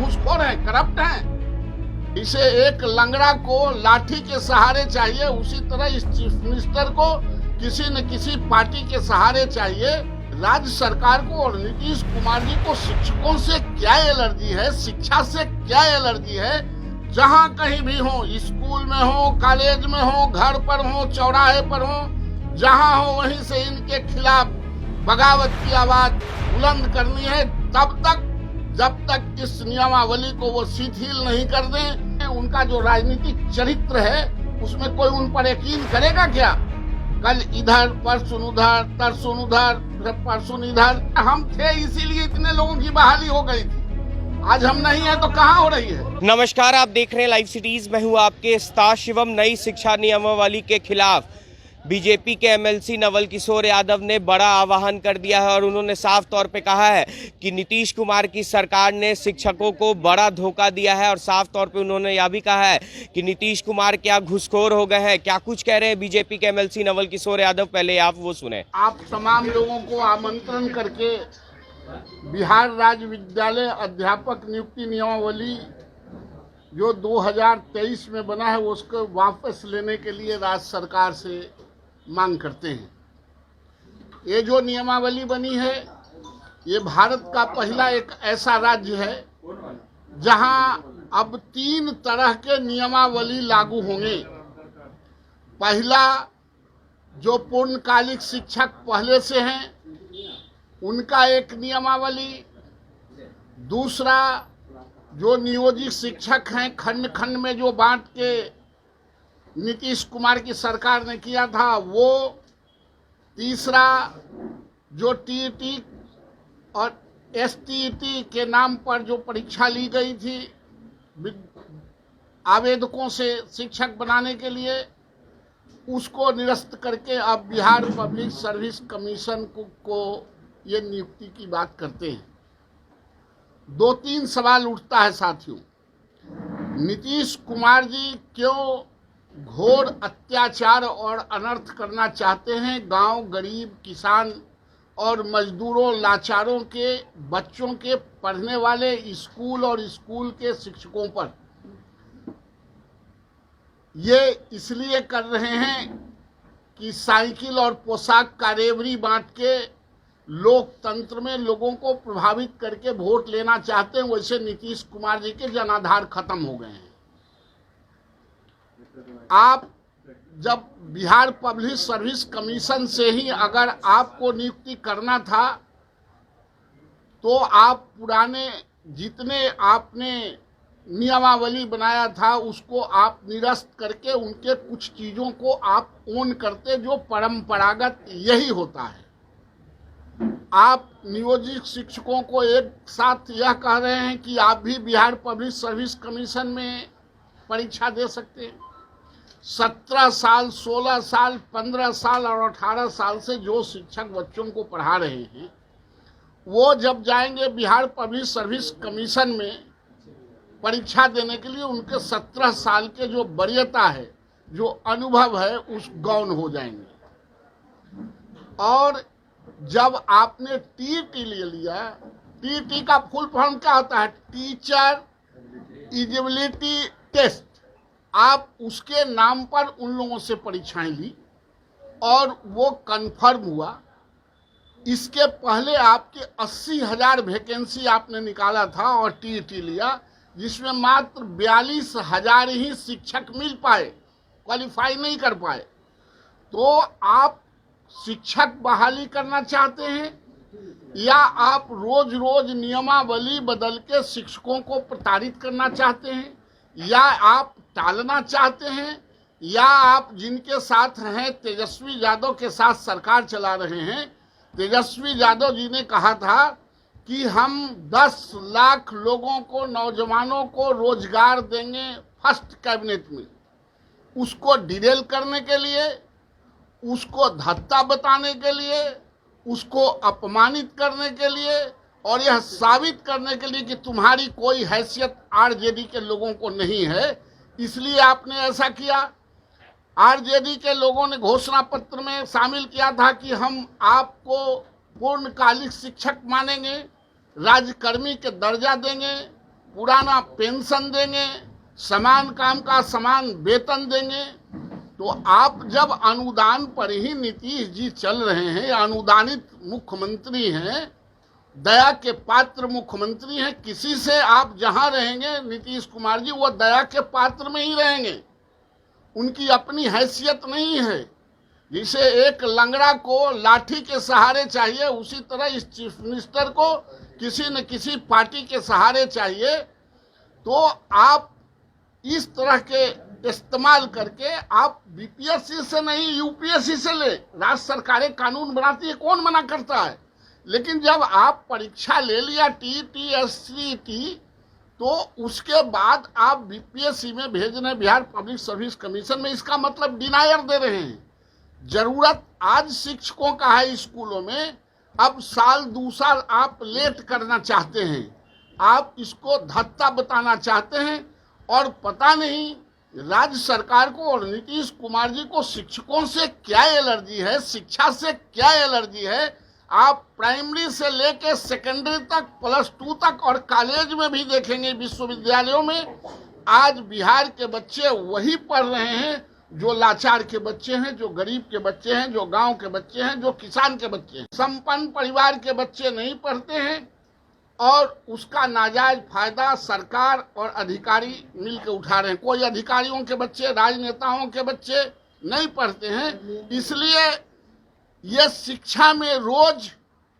घूसखोर हैं, करप्ट हैं। इसे एक लंगड़ा को लाठी के सहारे चाहिए, उसी तरह इस चीफ मिनिस्टर को किसी न किसी पार्टी के सहारे चाहिए। राज्य सरकार को और नीतीश कुमार जी को शिक्षकों से क्या एलर्जी है, शिक्षा से क्या एलर्जी है? जहां कहीं भी हो, स्कूल में हो, कॉलेज में हो, घर पर हो, चौराहे पर हो, जहां हो वहीं से इनके खिलाफ बगावत की आवाज बुलंद करनी है। तब तक जब तक इस नियमावली को वो शिथिल नहीं कर दें, उनका जो राजनीतिक चरित्र है उसमें कोई उन पर यकीन करेगा क्या? कल इधर, परसों उधर, तरसों उधर, परसों इधर। हम थे इसीलिए इतने लोगों की बहाली हो गई थी। आज हम नहीं है तो कहाँ हो रही है? नमस्कार, आप देख रहे हैं लाइव सिटीज। मैं हूं आपके स्टार शिवम। नई शिक्षा नियमावली के खिलाफ बीजेपी के एमएलसी नवल किशोर यादव ने बड़ा आह्वान कर दिया है और उन्होंने साफ तौर पे कहा है कि नीतीश कुमार की सरकार ने शिक्षकों को बड़ा धोखा दिया है। और साफ तौर पे उन्होंने यह भी कहा है कि नीतीश कुमार क्या घुसखोर हो गए हैं। क्या कुछ कह रहे हैं बीजेपी के एमएलसी नवल किशोर यादव, पहले आप वो सुने। आप तमाम लोगों को आमंत्रण करके बिहार राज्य विद्यालय अध्यापक नियुक्ति नियमावली जो 2023 में बना है उसको वापस लेने के लिए राज्य सरकार से मांग करते हैं। ये जो नियमावली बनी है, ये भारत का पहला एक ऐसा राज्य है जहां अब 3 तरह के नियमावली लागू होंगे। पहला, जो पूर्णकालिक शिक्षक पहले से हैं उनका एक नियमावली। दूसरा, जो नियोजित शिक्षक हैं खंड खंड में जो बांट के नीतीश कुमार की सरकार ने किया था वो। तीसरा, जो टीईटी और एसटीईटी के नाम पर जो परीक्षा ली गई थी आवेदकों से शिक्षक बनाने के लिए, उसको निरस्त करके अब बिहार पब्लिक सर्विस कमीशन को ये नियुक्ति की बात करते हैं। 2-3 सवाल उठता है साथियों। नीतीश कुमार जी क्यों घोर अत्याचार और अनर्थ करना चाहते हैं गांव, गरीब, किसान और मजदूरों, लाचारों के बच्चों के पढ़ने वाले स्कूल और स्कूल के शिक्षकों पर? ये इसलिए कर रहे हैं कि साइकिल और पोशाक का रेवड़ी बांट के लोकतंत्र में लोगों को प्रभावित करके वोट लेना चाहते हैं। वैसे नीतीश कुमार जी के जनाधार खत्म हो गए हैं। आप जब बिहार पब्लिक सर्विस कमीशन से ही अगर आपको नियुक्ति करना था तो आप पुराने जितने आपने नियमावली बनाया था उसको आप निरस्त करके उनके कुछ चीजों को आप ओन करते, जो परंपरागत यही होता है। आप नियोजित शिक्षकों को एक साथ यह कह रहे हैं कि आप भी बिहार पब्लिक सर्विस कमीशन में परीक्षा दे सकते हैं। 17 साल, 16 साल, 15 साल और 18 साल से जो शिक्षक बच्चों को पढ़ा रहे हैं वो जब जाएंगे बिहार पब्लिक सर्विस कमीशन में परीक्षा देने के लिए, उनके 17 साल के जो वरीयता है, जो अनुभव है, उस गौण हो जाएंगे। और जब आपने टीईटी ले लिया, टीईटी का फुल फॉर्म क्या होता है? Teacher eligibility test. आप उसके नाम पर उन लोगों से परीक्षाएं ली और वो कंफर्म हुआ। इसके पहले आपके 80,000 वैकेंसी आपने निकाला था और टीईटी लिया, जिसमें मात्र 42,000 ही शिक्षक मिल पाए, क्वालिफाई नहीं कर पाए। तो आप शिक्षक बहाली करना चाहते हैं या आप रोज रोज नियमावली बदल के शिक्षकों को प्रताड़ित करना चाहते हैं, या आप टालना चाहते हैं, या आप जिनके साथ हैं तेजस्वी यादव के साथ सरकार चला रहे हैं। तेजस्वी यादव जी ने कहा था कि हम 10 लाख लोगों को, नौजवानों को रोजगार देंगे फर्स्ट कैबिनेट में। उसको डिरेल करने के लिए, उसको धत्ता बताने के लिए, उसको अपमानित करने के लिए और यह साबित करने के लिए कि तुम्हारी कोई हैसियत आरजेडी के लोगों को नहीं है, इसलिए आपने ऐसा किया। आरजेडी के लोगों ने घोषणा पत्र में शामिल किया था कि हम आपको पूर्णकालिक शिक्षक मानेंगे, राज्यकर्मी के दर्जा देंगे, पुराना पेंशन देंगे, समान काम का समान वेतन देंगे। तो आप जब अनुदान पर ही नीतीश जी चल रहे हैं, अनुदानित मुख्यमंत्री हैं, दया के पात्र मुख्यमंत्री हैं, किसी से आप जहां रहेंगे नीतीश कुमार जी वो दया के पात्र में ही रहेंगे। उनकी अपनी हैसियत नहीं है। जैसे एक लंगड़ा को लाठी के सहारे चाहिए, उसी तरह इस चीफ मिनिस्टर को किसी न किसी पार्टी के सहारे चाहिए। तो आप इस तरह के इस्तेमाल करके आप बीपीएससी से नहीं यूपीएससी से ले, राज्य सरकारें कानून बनाती है, कौन मना करता है। लेकिन जब आप परीक्षा ले लिया टीईटी तो उसके बाद आप बीपीएससी में भेज रहे हैं, बिहार पब्लिक सर्विस कमीशन में, इसका मतलब डिनायर दे रहे हैं। जरूरत आज शिक्षकों का है स्कूलों में, अब साल 2 साल आप लेट करना चाहते हैं, आप इसको धत्ता बताना चाहते हैं। और पता नहीं राज्य सरकार को और नीतीश कुमार जी को शिक्षकों से क्या एलर्जी है, शिक्षा से क्या एलर्जी है। आप प्राइमरी से लेके सेकेंडरी तक, +2 तक और कॉलेज में भी देखेंगे, विश्वविद्यालयों में आज बिहार के बच्चे वही पढ़ रहे हैं जो लाचार के बच्चे हैं, जो गरीब के बच्चे हैं, जो गांव के बच्चे हैं, जो किसान के बच्चे हैं। संपन्न परिवार के बच्चे नहीं पढ़ते हैं और उसका नाजायज फायदा सरकार और अधिकारी मिलकर उठा रहे हैं। कोई अधिकारियों के बच्चे, राजनेताओं के बच्चे नहीं पढ़ते हैं। इसलिए ये शिक्षा में रोज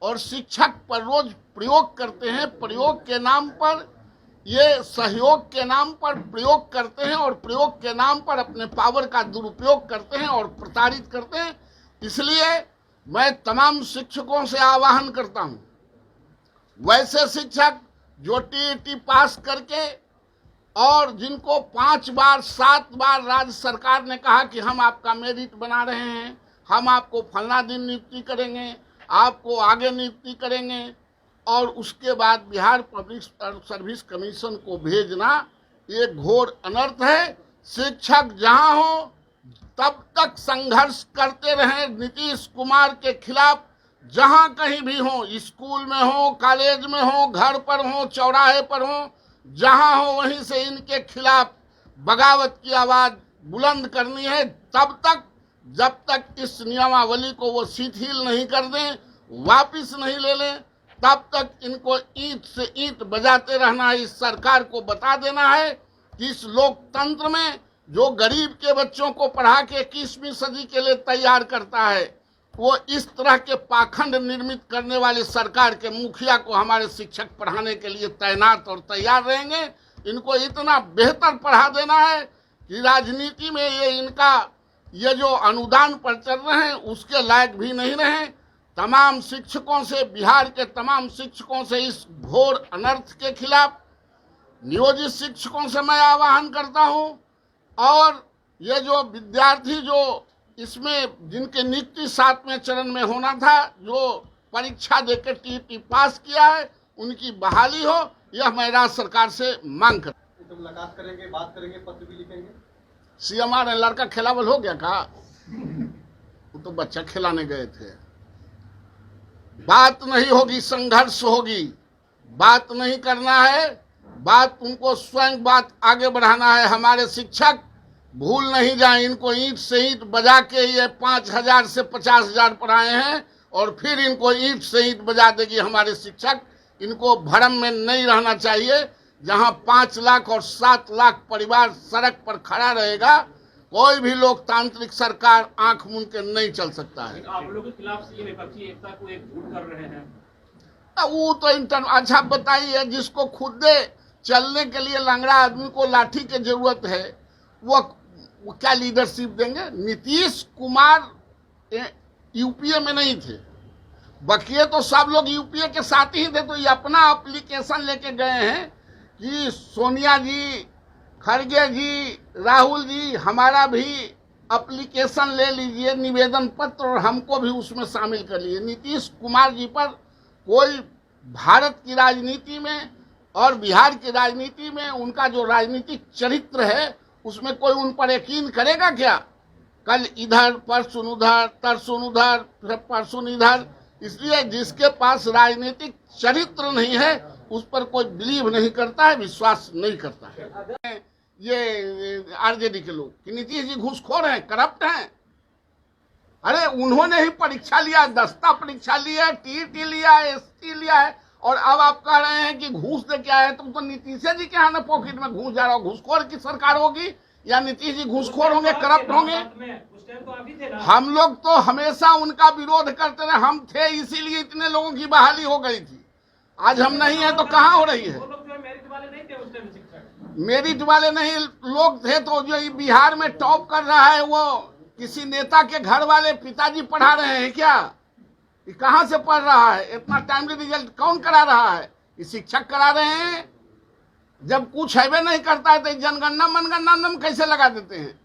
और शिक्षक पर रोज प्रयोग करते हैं। प्रयोग के नाम पर, ये सहयोग के नाम पर प्रयोग करते हैं और प्रयोग के नाम पर अपने पावर का दुरुपयोग करते हैं और प्रताड़ित करते हैं। इसलिए मैं तमाम शिक्षकों से आह्वान करता हूं, वैसे शिक्षक जो टीईटी पास करके और जिनको 5 बार 7 बार राज्य सरकार ने कहा कि हम आपका मेरिट बना रहे हैं, हम आपको फलना दिन नियुक्ति करेंगे, आपको आगे नियुक्ति करेंगे, और उसके बाद बिहार पब्लिक सर्विस कमीशन को भेजना ये घोर अनर्थ है। शिक्षक जहां हो तब तक संघर्ष करते रहें नीतीश कुमार के खिलाफ, जहां कहीं भी हो, स्कूल में हो, कॉलेज में हो, घर पर हो, चौराहे पर हो, जहां हो वहीं से इनके खिलाफ बगावत की आवाज बुलंद करनी है। तब तक जब तक इस नियमावली को वो शिथिल नहीं कर दें, वापिस नहीं ले लें, तब तक इनको ईंट से ईंट बजाते रहना है। इस सरकार को बता देना है कि इस लोकतंत्र में जो गरीब के बच्चों को पढ़ा के 21वीं सदी के लिए तैयार करता है, वो इस तरह के पाखंड निर्मित करने वाले सरकार के मुखिया को हमारे शिक्षक पढ़ाने के लिए तैनात और तैयार रहेंगे। इनको इतना बेहतर पढ़ा देना है कि राजनीति में ये जो अनुदान पर चल रहे हैं उसके लायक भी नहीं रहे। तमाम शिक्षकों से, बिहार के तमाम शिक्षकों से इस घोर अनर्थ के खिलाफ, नियोजित शिक्षकों से मैं आह्वान करता हूं। और ये जो विद्यार्थी जो इसमें जिनके नियुक्ति 7वें चरण में होना था, जो परीक्षा देकर टीईटी पास किया है, उनकी बहाली हो, यह मैं राज्य सरकार से मांग कर। तो मुलाकात करेंगे, बात करेंगे, पत्र भी लिखेंगे। सीएमआर ने लड़का खिलावल हो गया का? वो तो बच्चा खिलाने गए थे। बात नहीं होगी, संघर्ष होगी। बात नहीं करना है, बात उनको स्वयं बात आगे बढ़ाना है। हमारे शिक्षक भूल नहीं जाए, इनको ईंट से ईंट बजा के ये 5,000 से 50,000 पर आए हैं और फिर इनको ईंट से ईंट बजा देगी हमारे शिक्षक। इनको भ्रम में नहीं रहना चाहिए। जहां 5 लाख और 7 लाख परिवार सड़क पर खड़ा रहेगा, कोई भी लोकतांत्रिक सरकार आंख मूंद के नहीं चल सकता है। आप लोगों के खिलाफ ये विपक्षी एकता को एक झूठ कर रहे हैं। वो तो अच्छा बताइए, जिसको खुद चलने के लिए लंगड़ा आदमी को लाठी की जरूरत है, वो क्या लीडरशिप देंगे? नीतीश कुमार यूपीए में नहीं थे, बकिए तो सब लोग यूपीए के साथ ही थे। तो ये अपना एप्लीकेशन लेके गए हैं कि सोनिया जी, खड़गे जी, राहुल जी, हमारा भी एप्लीकेशन ले लीजिए, निवेदन पत्र, और हमको भी उसमें शामिल कर लीजिए। नीतीश कुमार जी पर कोई भारत की राजनीति में और बिहार की राजनीति में उनका जो राजनीतिक चरित्र है, उसमें कोई उन पर यकीन करेगा क्या? कल इधर, परसों उधर, तरसों उधर, फिर परसों इधर। इसलिए जिसके पास राजनीतिक चरित्र नहीं है उस पर कोई बिलीव नहीं करता है, विश्वास नहीं करता है। ये आरजेडी के लोग कि नीतीश जी घूसखोर हैं, करप्ट हैं। अरे उन्होंने ही परीक्षा लिया, दस्ता परीक्षा लिया, टीईटी लिया, एसटी लिया है, और अब आप कह रहे हैं कि घूस दे के आए। तुम तो नीतीश जी के यहाँ ना पॉकेट में घूस जा रहा हो। घूसखोर की सरकार होगी या नीतीश जी घूसखोर होंगे, करप्ट होंगे? उस टाइम तो आप ही थे ना। हम लोग तो हमेशा उनका विरोध करते रहे, हम थे, इसीलिए इतने लोगों की बहाली हो गई थी। आज हम नहीं है तो कहाँ हो रही है? वो लोग जो है मेरिट वाले नहीं थे उस टाइम शिक्षक। मेरिट वाले नहीं लोग थे तो जो बिहार में टॉप कर रहा है वो किसी नेता के घर वाले पिताजी पढ़ा रहे हैं क्या? ये कहाँ से पढ़ रहा है? इतना टाइमली रिजल्ट कौन करा रहा है? ये शिक्षक करा रहे हैं। जब कुछ है नहीं करता है तो जनगणना मनगणना में कैसे लगा देते हैं?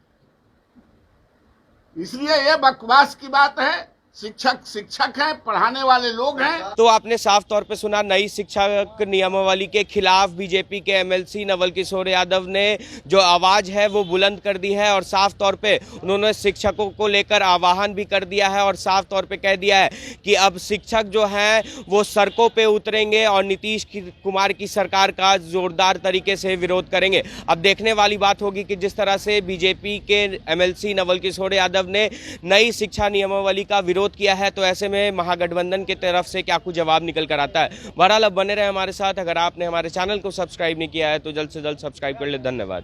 इसलिए ये बकवास की बात है। शिक्षक हैं, पढ़ाने वाले लोग हैं। तो आपने साफ तौर पे सुना, नई शिक्षा नियमावली के खिलाफ बीजेपी के एमएलसी नवल किशोर यादव ने जो आवाज है वो बुलंद कर दी है और साफ तौर पे उन्होंने शिक्षकों को लेकर आह्वान भी कर दिया है और साफ तौर पे कह दिया है कि अब शिक्षक जो हैं वो सड़कों पे उतरेंगे और नीतीश कुमार की सरकार का जोरदार तरीके से विरोध करेंगे। अब देखने वाली बात होगी कि जिस तरह से बीजेपी के एमएलसी नवल किशोर यादव ने नई शिक्षा नियमावली का विरोध किया है, तो ऐसे में महागठबंधन की तरफ से क्या कुछ जवाब निकल कर आता है। बहरहाल अब बने रहे हमारे साथ। अगर आपने हमारे चैनल को सब्सक्राइब नहीं किया है तो जल्द से जल्द सब्सक्राइब कर ले। धन्यवाद।